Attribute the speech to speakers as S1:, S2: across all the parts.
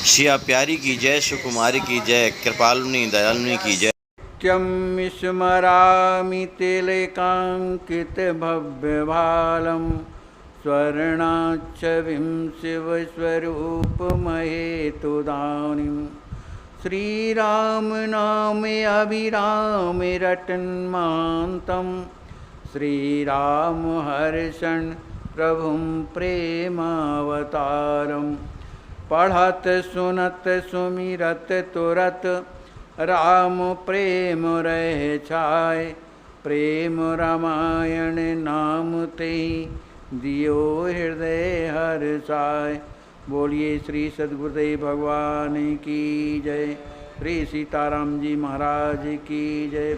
S1: सिया प्यारी की जय, सुकुमारी की जय, कृपालुनी दयालुनी की जय।
S2: नित्यं स्मरामि तिलकाङ्कितभव्यभालं स्वर्णाच्छविं शिवस्वरूपमहेतुदानीं श्रीराम नामे अभिरामे रटन्मान्तं श्रीराम हर्षन् प्रभुं प्रेमावतारं पढ़त सुनत सुमिरत तुरत राम प्रेम रह छाय। प्रेम रामायण नाम ते दियो हृदय हर्षाय। बोलिए श्री सद्गुरुदेव भगवान की जय। श्री सीताराम जी महाराज की जय।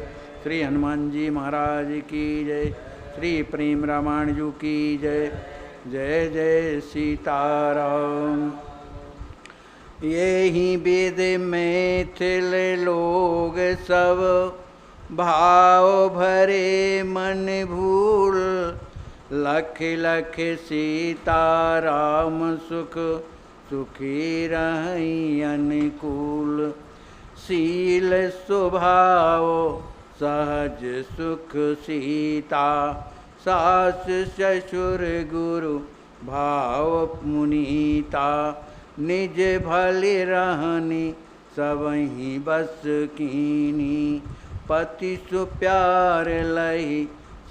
S2: श्री हनुमान जी महाराज की जय। श्री प्रेम रामायण जी की जय। जय जय सीताराम। यही वेद मैथिल लोग सब भाव भरे मन भूल लख लख सीताराम सुख सुखी रही अनुकूल। शील स्वभाव सहज सुख सीता सास ससुर गुरु भाव मुनीता। निज भले रहनी सबहि बस कीनी पति सुप्यार लही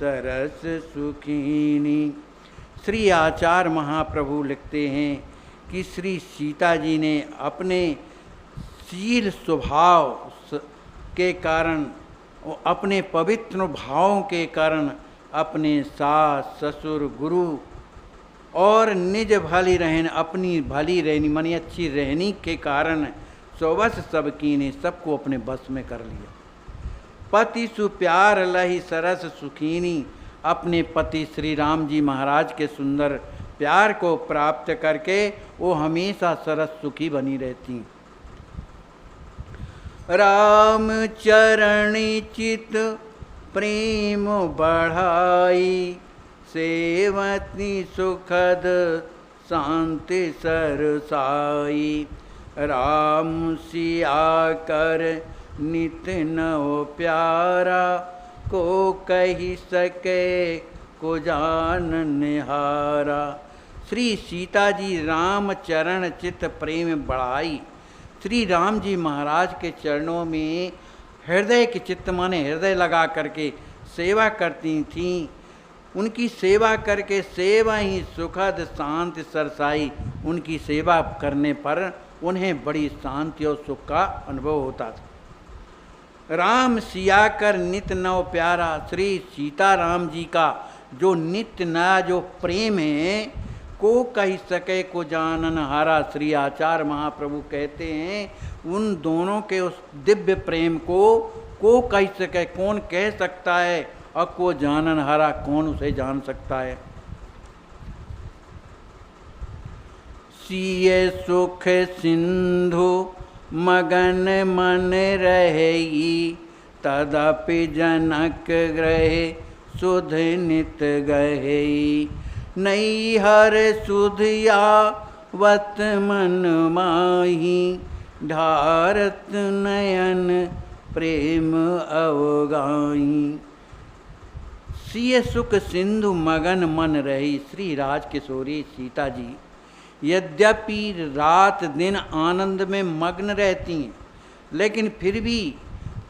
S2: सरस सुखीनी। श्री आचार्य महाप्रभु लिखते हैं कि श्री सीता जी ने अपने शील स्वभाव के कारण और अपने पवित्र भावों के कारण अपने सास ससुर गुरु और निज भली रहन अपनी भली रहनी मनी अच्छी रहनी के कारण सौवस सब कीने सबको अपने बस में कर लिया। पति सुप्यार लही सरस सुखीनी अपने पति श्री राम जी महाराज के सुंदर प्यार को प्राप्त करके वो हमेशा सरस सुखी बनी रहती। राम चरण चित प्रेम बढ़ाई सेवती सुखद शांति सरसाई। राम सिया कर नित नव प्यारा को कही सके को जान निहारा। श्री सीता जी राम चरण चित प्रेम बढ़ाई। श्री राम जी महाराज के चरणों में हृदय के चित्त माने हृदय लगा करके सेवा करती थीं। उनकी सेवा करके सेवा ही सुखद शांति सरसाई। उनकी सेवा करने पर उन्हें बड़ी शांति और सुख का अनुभव होता था। राम सिया कर नित नव प्यारा। श्री सीताराम जी का जो नित्य नया जो प्रेम है को कही सके को जानन हारा। श्री आचार्य महाप्रभु कहते हैं उन दोनों के उस दिव्य प्रेम को कही सके कौन कह सकता है और को जानन हारा कौन उसे जान सकता है। सिय सुख सिंधु मगन मन रही तदपि जनक ग्रह सुध नित गही। नैहर सुधिया वत मन माही ढारत नयन प्रेम अवगाई। सिय सुख सिंधु मगन मन रही। श्री राज किशोरी सीता जी यद्यपि रात दिन आनंद में मग्न रहती हैं लेकिन फिर भी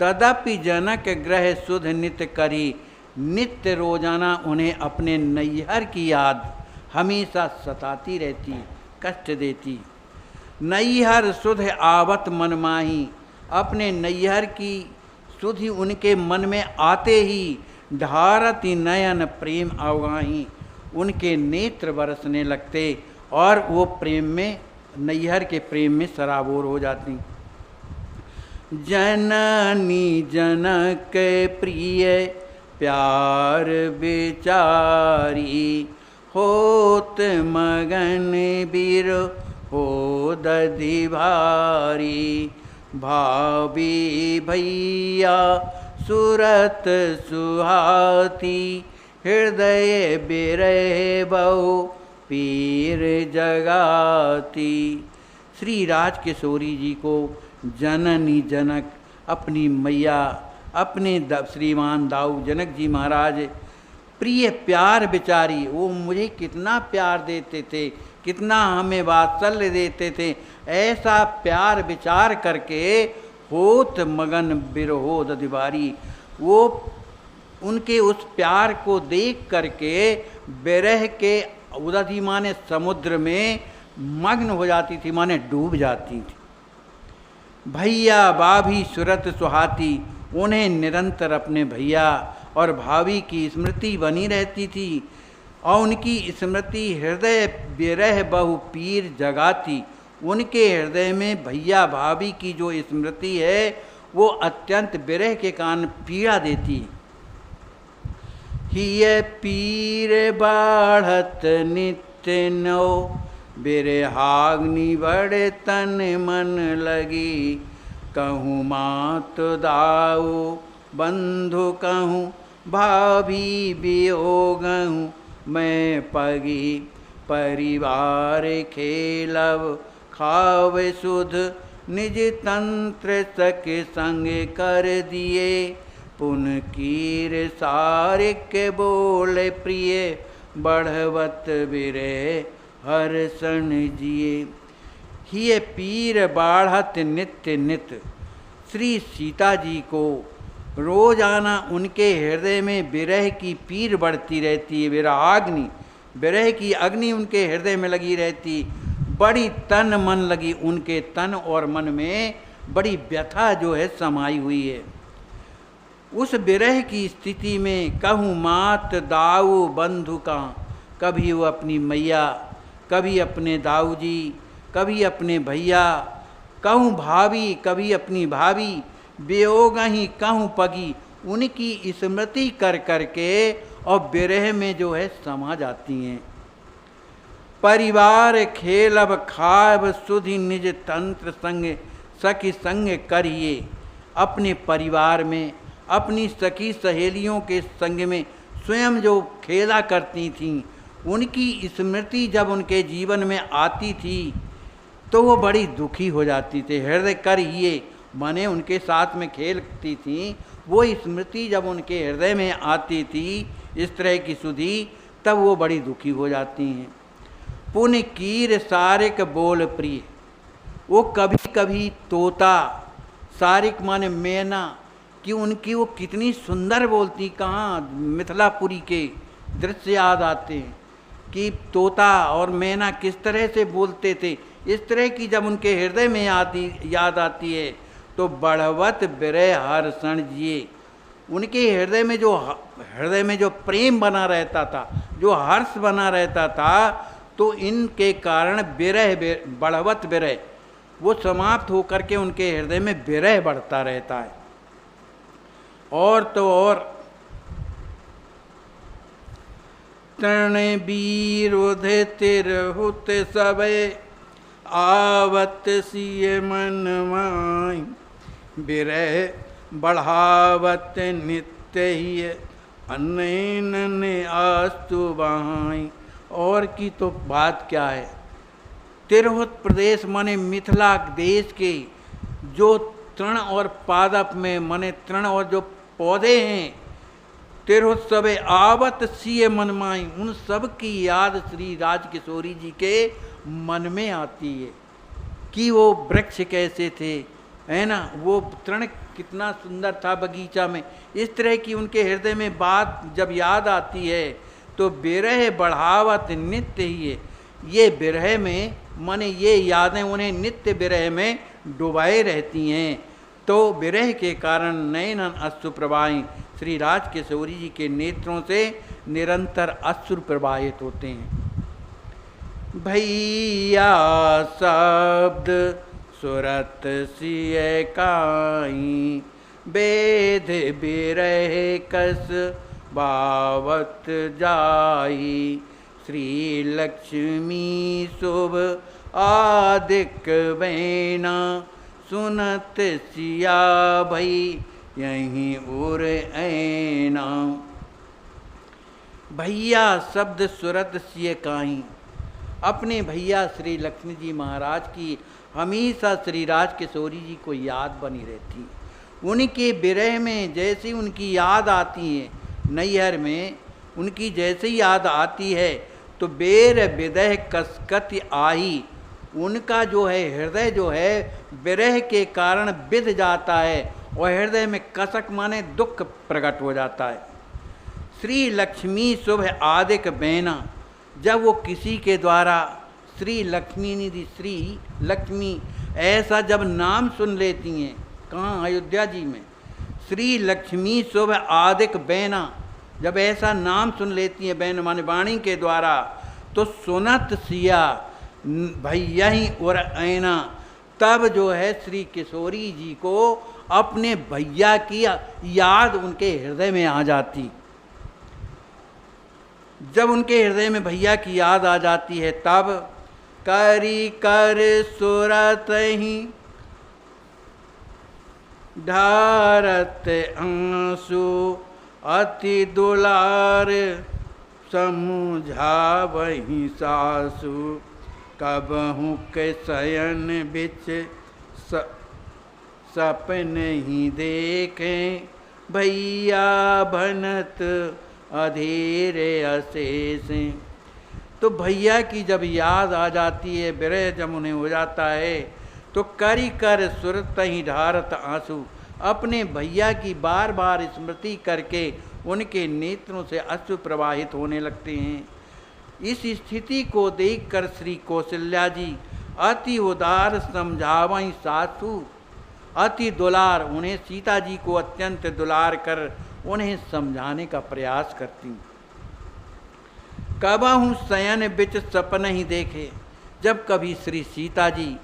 S2: तदपि जनक ग्रह सुध नित्य करी। नित्य रोजाना उन्हें अपने नैहर की याद हमेशा सताती रहती कष्ट देती। नैहर सुध आवत मन माही। अपने नैहर की सुधि उनके मन में आते ही ढारती नयन प्रेम अवगाही। उनके नेत्र बरसने लगते और वो प्रेम में नैहर के प्रेम में सराबोर हो जाती। जननी जनक प्रिय प्यार बेचारी होत मगन बीर हो दधि भारी। भाभी भैया सुरत सुहाती हृदय बिरह बहु पीर जगाती। श्री राजकिशोरी जी को जननी जनक अपनी मैया अपने श्रीमान दाऊ जनक जी महाराज प्रिय प्यार बिचारी, वो मुझे कितना प्यार देते थे, कितना हमें वात्सल्य देते थे, ऐसा प्यार विचार करके होत मगन बिरहो दीवारी, वो उनके उस प्यार को देख करके बिरह के उदधि माने समुद्र में मग्न हो जाती थी, माने डूब जाती थी। भैया भाभी सुरत सुहाती, उन्हें निरंतर अपने भैया और भाभी की स्मृति बनी रहती थी और उनकी स्मृति हृदय बिरह बहु पीर जगाती। उनके हृदय में भैया भाभी की जो स्मृति है वो अत्यंत बिरह के कारण पीड़ा देती। हिय पीर बाढ़त नित्य नौ, बिरहाग्नि बड़े तन मन लगी। कहूँ मात दाऊ बंधु कहूँ भाभी वियोगहूँ, मैं पगी परिवार खेलब खाव सुध, निज तंत्र सक संग कर दिए। पुन कीर सारिक बोले प्रिय, बढ़वत बिरे हर्षण जिए। हिय पीर बाढ़त नित्य नित्य, श्री सीता जी को रोजाना उनके हृदय में विरह की पीर बढ़ती रहती है, विरहाग्नि, विरह की अग्नि उनके हृदय में लगी रहती। बड़ी तन मन लगी, उनके तन और मन में बड़ी व्यथा जो है समाई हुई है। उस विरह की स्थिति में कहूँ मात दाऊ बंधु का, कभी वो अपनी मैया, कभी अपने दाऊ जी, कभी अपने भैया, कहूँ भाभी, कभी अपनी भाभी, वियोग ही कहूँ पगी, उनकी स्मृति कर करके और विरह में जो है समा जाती हैं। परिवार खेलब खाब सुधि, निज तंत्र संग सखी संग करिए। अपने परिवार में अपनी सखी सहेलियों के संग में स्वयं जो खेला करती थीं, उनकी स्मृति जब उनके जीवन में आती थी तो वो बड़ी दुखी हो जाती थी। हृदय करिए माने उनके साथ में खेलती थी, वो स्मृति जब उनके हृदय में आती थी इस तरह की सुधी, तब वो बड़ी दुखी हो जाती हैं। पुन कीर सारिक बोल प्रिय, वो कभी कभी तोता, सारिक माने मैना, कि उनकी वो कितनी सुंदर बोलती, कहाँ मिथिलापुरी के दृश्य याद आते हैं कि तोता और मैना किस तरह से बोलते थे। इस तरह की जब उनके हृदय में याद आती है तो बढ़वत बिरह हर्षण जिए। उनके हृदय में जो प्रेम बना रहता था, जो हर्ष बना रहता था, तो इनके कारण बिरह बढ़वत बिरह वो समाप्त होकर के उनके हृदय में बिरह बढ़ता रहता है। और तो और तृण बीरुध तिरहुत सबे, आवत सिय मन माई। बिरह बढ़ावत नित्य ही, अनैन आस्तु बहाई। और की तो बात क्या है, तिरहुत प्रदेश माने मिथिला देश के जो तृण और पादप में माने तृण और जो पौधे हैं, तिरहुत सबे आवत सिय मन माई, उन सब की याद श्री राजकिशोरी जी के मन में आती है कि वो वृक्ष कैसे थे, है ना, वो तृण कितना सुंदर था बगीचा में। इस तरह की उनके हृदय में बात जब याद आती है तो बिरह बढ़ावत नित्य ही है। ये बिरह में माने ये यादें उन्हें नित्य बिरह में डुबाए रहती हैं। तो बिरह के कारण नयनन अश्रु प्रवाही, श्री राजकिशोरी जी के नेत्रों से निरंतर अश्रु प्रवाहित होते हैं। भैया शब्द सुरत सिय काई, वेद बिरह कस बावत जाई। श्री लक्ष्मी शुभ आदिक बैना, सुनत सिया भई यहीं उर ऐना। भैया शब्द सुरत सिय काई, अपने भैया श्री लक्ष्मी जी महाराज की हमेशा श्री राज किशोरी जी को याद बनी रहती। उनके विरह में जैसे उनकी याद आती है, नैहर में उनकी जैसे याद आती है तो बेर विदह कसकत आही, उनका जो है हृदय जो है विरह के कारण बिध जाता है और हृदय में कसक माने दुख प्रकट हो जाता है। श्री लक्ष्मी शुभ आदिक बैना, जब वो किसी के द्वारा श्री लक्ष्मी निधि श्री लक्ष्मी ऐसा जब नाम सुन लेती हैं, कहाँ अयोध्या जी में, श्री लक्ष्मी शुभ आदिक बैना, जब ऐसा नाम सुन लेती हैं बैन माने वाणी के द्वारा, तो सुनत सिया भैया ही और ऐना, तब जो है श्री किशोरी जी को अपने भैया की याद उनके हृदय में आ जाती। जब उनके हृदय में भैया की याद आ जाती है तब करी कर सुरत ही ढारत आंसू, अति दुलार समझावहि सासु, कबहु के शयन बिच सपन ही देखें, भैया भनत अधीरे अशेष। तो भैया की जब याद आ जाती है, विरह जब उन्हें हो जाता है, तो करी कर सुरत ही ढारत आंसू, अपने भैया की बार बार स्मृति करके उनके नेत्रों से अश्रु प्रवाहित होने लगते हैं। इस स्थिति को देखकर श्री कौशल्या जी अति उदार समझावई सासु, अति दुलार, उन्हें सीता जी को अत्यंत दुलार कर उन्हें समझाने का प्रयास करती। कबहु शयन बिच सपन ही देखे, जब कभी श्री सीता जी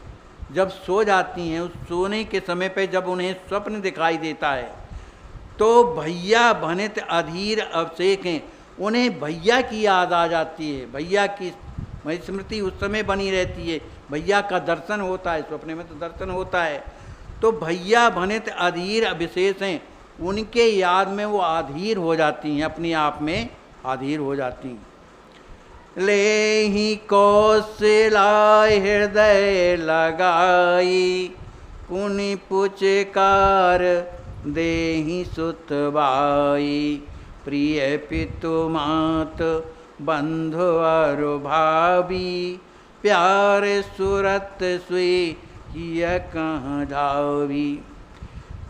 S2: जब सो जाती हैं, उस सोने के समय पे जब उन्हें स्वप्न दिखाई देता है तो भैया भनित अधीर अवशेखें, उन्हें भैया की याद आ जाती है, भैया की स्मृति उस समय बनी रहती है, भैया का दर्शन होता है, स्वप्न में तो दर्शन होता है, तो भैया भनित अधीर अविशेष हैं, उनके याद में वो अधीर हो जाती हैं, अपने आप में अधीर हो जाती हैं। ले ही कौशला हृदय लगाई, कुनि पुचकार देहि सुतबाई, प्रिय पितु मात बंधु अरु भावी, प्यार सुरत सुई किया कहाँ धावी।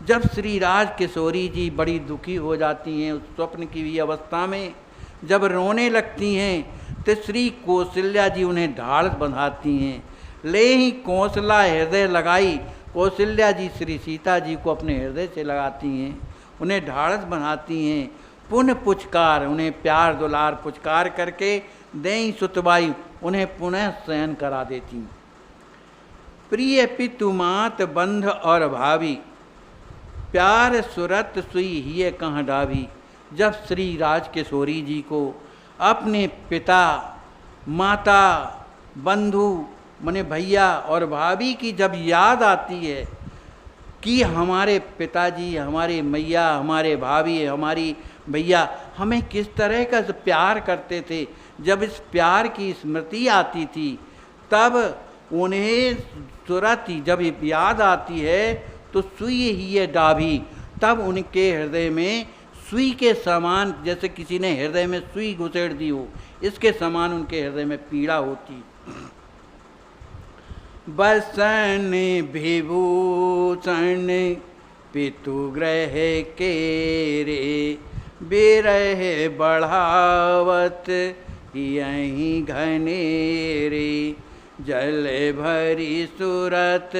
S2: जब श्री राज किशोरी जी बड़ी दुखी हो जाती हैं, उस स्वप्न की भी अवस्था में जब रोने लगती हैं, तो श्री कौशल्या जी उन्हें ढाल बंधाती हैं। ले ही कौशला हृदय लगाई, कौशल्या जी श्री सीता जी को अपने हृदय से लगाती हैं, उन्हें ढाढ़स बनाती हैं, पुनः पुचकार, उन्हें प्यार दुलार पुचकार करके देई सुतबाई, उन्हें पुनः शयन करा देती। प्रिय पितु मात बंध और भावी, प्यार सुरत सुई हिय कहाँ डावी। जब श्री राज किशोरी जी को अपने पिता माता बंधु मने भैया और भाभी की जब याद आती है कि हमारे पिताजी, हमारे मैया, हमारे भाभी, हमारी भैया हमें किस तरह का प्यार करते थे, जब इस प्यार की स्मृति आती थी तब उन्हें तुरंत जब याद आती है तो सुई ही है डाभी, तब उनके हृदय में सुई के समान, जैसे किसी ने हृदय में सुई घुसेड़ दी हो, इसके समान उनके हृदय में पीड़ा होती। बसन विभूषण पितु ग्रह के रे, बिरह बढ़ावत यहीं घनेरे, जल भरी सूरत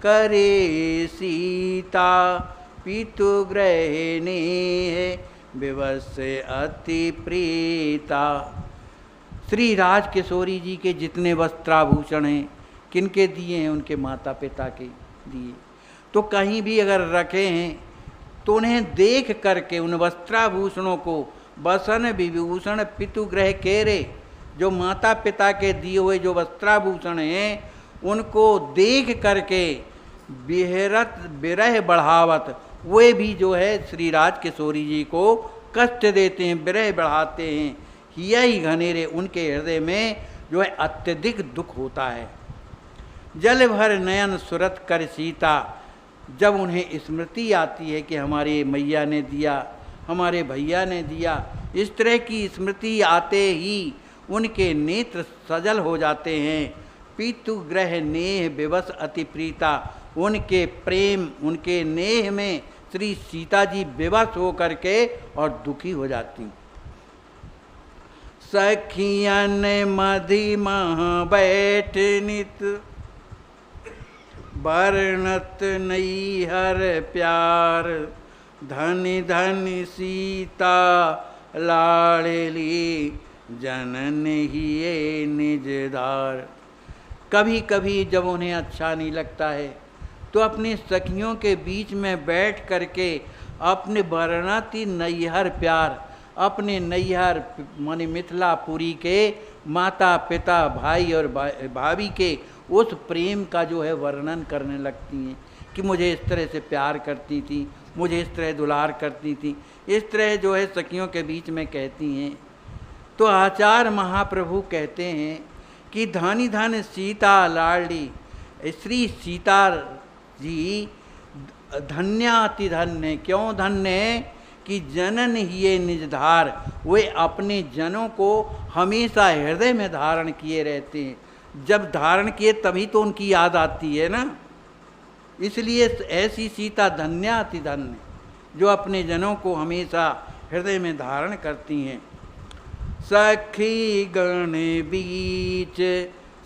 S2: करे सीता, पितु ग्रह ने विवश अति प्रीता। श्री राज किशोरी जी के जितने वस्त्राभूषण हैं किनके दिए हैं, उनके माता पिता के दिए। तो कहीं भी अगर रखे हैं तो उन्हें देख करके उन वस्त्राभूषणों को, बसन विभूषण पितु ग्रह केरे, जो माता पिता के दिए हुए जो वस्त्राभूषण हैं उनको देख करके बिहरत बिरह बढ़ावत, वे भी जो है श्री राज किशोरी जी को कष्ट देते हैं, बिरह बढ़ाते हैं। यही घनेरे, उनके हृदय में जो है अत्यधिक दुख होता है। जल भर नयन सुरत कर सीता। जब उन्हें स्मृति आती है कि हमारे मैया ने दिया, हमारे भैया ने दिया, इस तरह की स्मृति आते ही उनके नेत्र सजल हो जाते हैं। पीतु ग्रह नेह विवश अति प्रीता। उनके प्रेम, उनके नेह में श्री सीता जी विवश हो करके और दुखी हो जाती। सखियन मधि मह बैठ नित, वर्णत नैहर प्यार। धनि धनि सीता लाड़ली, जनन हिये निज दार। कभी कभी जब उन्हें अच्छा नहीं लगता है तो अपनी सखियों के बीच में बैठ करके अपने वर्णति नैहर प्यार, अपने नैहर माने मिथिलापुरी के माता पिता भाई और भाभी के उस प्रेम का जो है वर्णन करने लगती हैं कि मुझे इस तरह से प्यार करती थी, मुझे इस तरह दुलार करती थी, इस तरह जो है सखियों के बीच में कहती हैं। तो आचार्य महाप्रभु कहते हैं कि धनी धन सीता लाडली। श्री सीता जी धन्याति धन्य। क्यों धन्य? कि जनन हिये निज धार। वे अपने जनों को हमेशा हृदय में धारण किए रहते हैं। जब धारण किए तभी तो उनकी याद आती है ना। इसलिए ऐसी सीता धन्याति धन्य, जो अपने जनों को हमेशा हृदय में धारण करती हैं। सखी गण बीच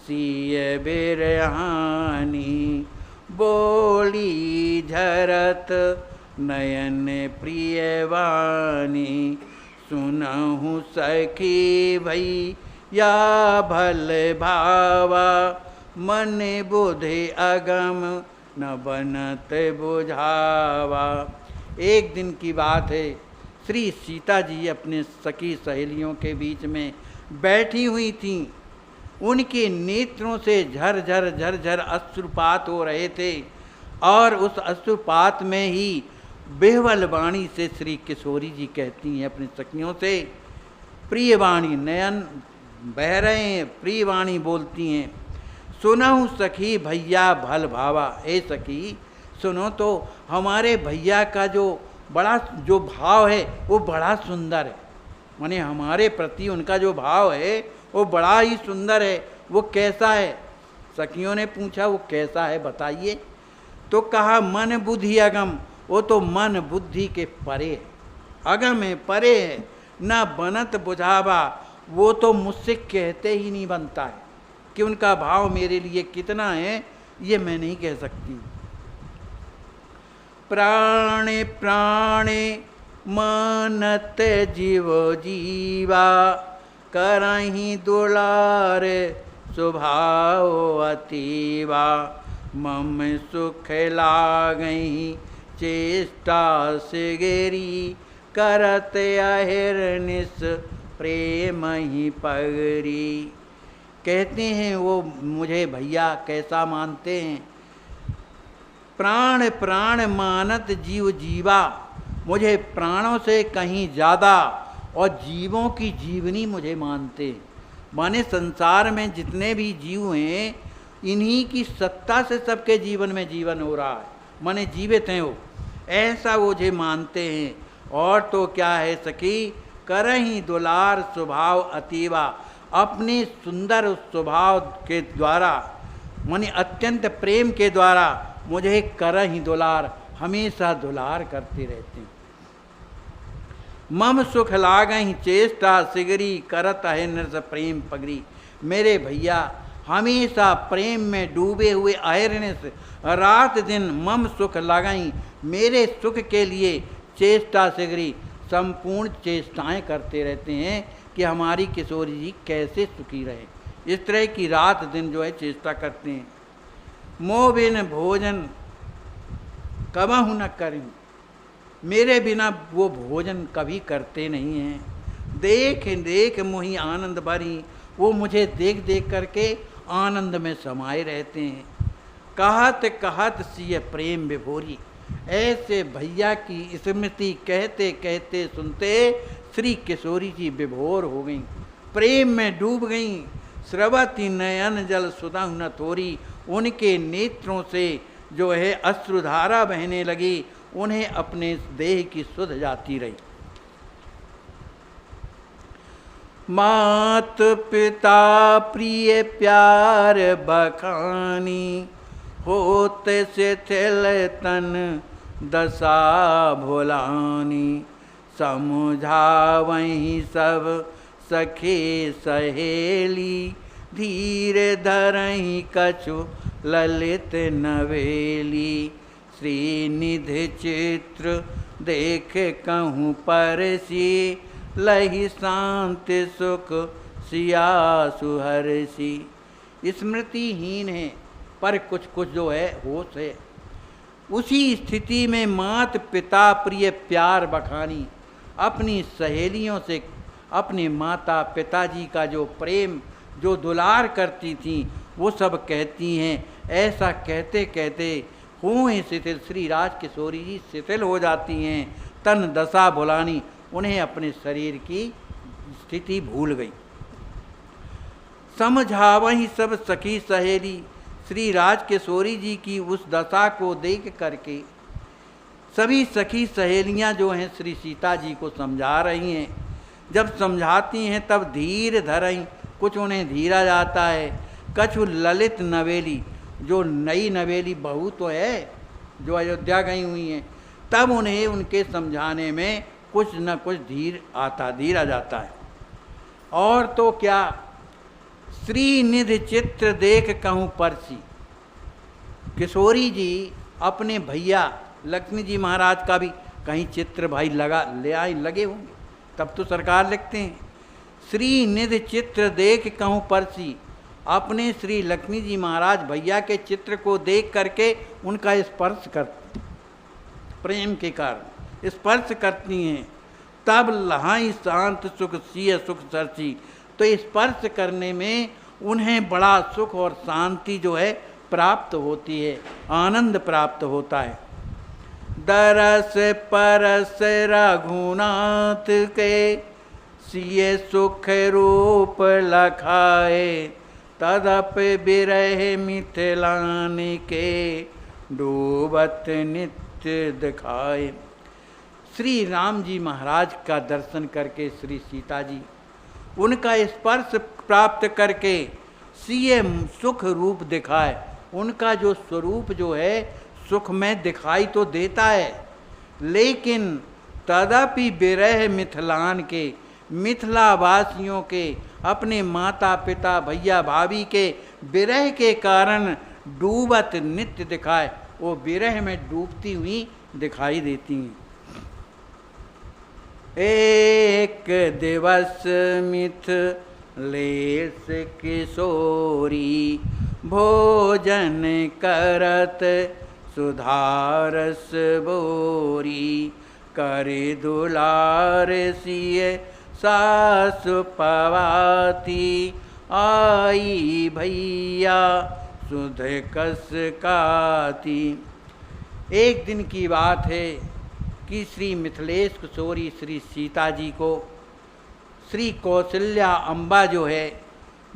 S2: सिय बिरहानी, बोली झरत नयन प्रिय वाणी। सुनहु सखी भई या भल भावा, मन बुद्धि अगम न बनत बुझावा। एक दिन की बात है, श्री सीता जी अपने सखी सहेलियों के बीच में बैठी हुई थीं। उनके नेत्रों से झरझर झरझर अश्रुपात हो रहे थे और उस अश्रुपात में ही बेहवल वाणी से श्री किशोरी जी कहती हैं अपनी सखियों से, प्रिय वाणी, नयन बह रहे हैं, प्रिय वाणी बोलती हैं। सुनहु सखी भैया भल भावा। ए सखी सुनो तो, हमारे भैया का जो बड़ा जो भाव है वो बड़ा सुंदर है। माने हमारे प्रति उनका जो भाव है वो बड़ा ही सुंदर है। वो कैसा है? सखियों ने पूछा वो कैसा है बताइए। तो कहा मन बुद्धि अगम। वो तो मन बुद्धि के परे है, अगम है, परे है। न बनत बुझावा। वो तो मुझसे कहते ही नहीं बनता है कि उनका भाव मेरे लिए कितना है, ये मैं नहीं कह सकती। प्राणे प्राणे मानत जीव जीवा, करहि दुलार स्वभाव अतीवा। मम सुख लागहि चेष्टा सिगरी, करत अहिर्निश प्रेम ही पगरी। कहते हैं वो मुझे भैया कैसा मानते हैं। प्राण प्राण मानत जीव जीवा। मुझे प्राणों से कहीं ज़्यादा और जीवों की जीवनी मुझे मानते। माने संसार में जितने भी जीव हैं इन्हीं की सत्ता से सबके जीवन में जीवन हो रहा है, माने जीवित हैं वो, ऐसा वो मुझे मानते हैं। और तो क्या है सखी, करहि दुलार स्वभाव अतीवा। अपने सुंदर उस स्वभाव के द्वारा माने अत्यंत प्रेम के द्वारा मुझे करहि दुलार, हमेशा दुलार करते रहते हैं। मम सुख लागहि चेष्टा सिगरी, करत है नृस प्रेम पगरी। मेरे भैया हमेशा प्रेम में डूबे हुए अहिर्निश रात दिन मम सुख लगाई, मेरे सुख के लिए चेष्टा सिगरी, संपूर्ण चेष्टाएं करते रहते हैं कि हमारी किशोरी जी कैसे सुखी रहे। इस तरह की रात दिन जो है चेष्टा करते हैं। मोह बिन भोजन कबहु न करूं। मेरे बिना वो भोजन कभी करते नहीं हैं। देख देख मोहि आनंद भरी। वो मुझे देख देख करके आनंद में समाये रहते हैं। कहत कहत सिय प्रेम विभोरी। ऐसे भैया की स्मृति कहते कहते सुनते श्री किशोरी जी विभोर हो गईं, प्रेम में डूब गईं। स्रवती नयन जल सुधा न थोरी। उनके नेत्रों से जो है अश्रुधारा बहने लगी, उन्हें अपने देह की सुध जाती रही। मात पिता प्रिय प्यार बखानी, होते शिथिल तन दशा भुलानी। समझावहीं सब सखे सहेली, धीरे धरहीं कछु ललित नवेली। श्रीनिधि चित्र देख कहूँ परसी, लहि शांति सुख सिया सुहर्षि। स्मृतिहीन है पर कुछ कुछ जो है होश है। उसी स्थिति में मात पिता प्रिय प्यार बखानी, अपनी सहेलियों से अपने माता पिताजी का जो प्रेम जो दुलार करती थीं वो सब कहती हैं। ऐसा कहते कहते हुए शिथिल, श्री राज किशोरी जी शिथिल हो जाती हैं। तन दशा भुलानी, उन्हें अपने शरीर की स्थिति भूल गई। समझावहीं सब सखी सहेली, श्री राज किशोरी जी की उस दशा को देख करके सभी सखी सहेलियां जो हैं श्री सीता जी को समझा रही हैं। जब समझाती हैं तब धीर धरहीं, कुछ उन्हें धीरा जाता है। कछु ललित नवेली, जो नई नवेली बहू तो है जो अयोध्या गई हुई हैं, तब उन्हें उनके समझाने में कुछ न कुछ धीरा जाता है। और तो क्या, श्रीनिधि चित्र देख कहूँ परसी। किशोरी जी अपने भैया लक्ष्मी जी महाराज का भी कहीं चित्र भाई लगे होंगे, तब तो सरकार लिखते हैं। श्रीनिधि चित्र देख कहूँ परसी, अपने श्री लक्ष्मी जी महाराज भैया के चित्र को देख करके उनका स्पर्श करती, प्रेम के कारण स्पर्श करती हैं। तब लहाई शांत सुख सिय सुख सरसी, तो स्पर्श करने में उन्हें बड़ा सुख और शांति जो है प्राप्त होती है, आनंद प्राप्त होता है। दरस परस रघुनाथ के, सिय सुख रूप लखाए। तदप बिरह मिथिलान के, डूबत नित्य दिखाए। श्री राम जी महाराज का दर्शन करके श्री सीता जी उनका स्पर्श प्राप्त करके सिय सुख रूप दिखाए। उनका जो स्वरूप जो है सुख में दिखाई तो देता है, लेकिन तदपि बिरह मिथिलान के, मिथिला वासियों के, अपने माता पिता भैया भाभी के विरह के कारण डूबत नित्य दिखाए, वो विरह में डूबती हुई दिखाई देती हैं। एक दिवस मिथिलेश किशोरी, भोजन करत सुधारस बोरी। करे दुलार सिय सासु पवाती, आई भैया सुध कस काती। एक दिन की बात है कि श्री मिथिलेश किशोरी श्री सीता जी को श्री कौशल्या अम्बा जो है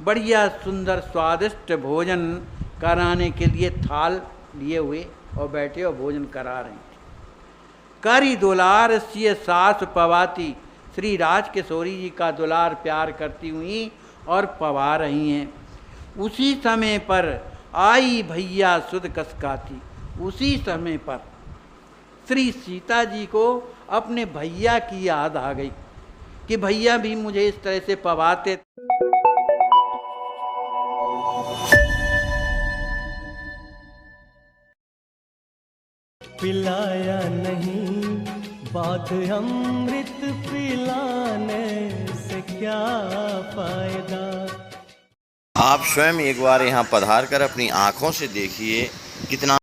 S2: बढ़िया सुंदर स्वादिष्ट भोजन कराने के लिए थाल लिए हुए और बैठे और भोजन करा रहे थे। करी दुलार सिय सास पवाती, श्री राज किशोरी जी का दुलार प्यार करती हुई और पवा रही हैं। उसी समय पर आई भैया सुध कसकाती, उसी समय पर श्री सीता जी को अपने भैया की याद आ गई कि भैया भी मुझे इस तरह से पवाते।
S3: पिलाया नहीं बात अमृत पिलाने से क्या फायदा।
S1: आप स्वयं एक बार यहाँ पधार कर अपनी आँखों से देखिए कितना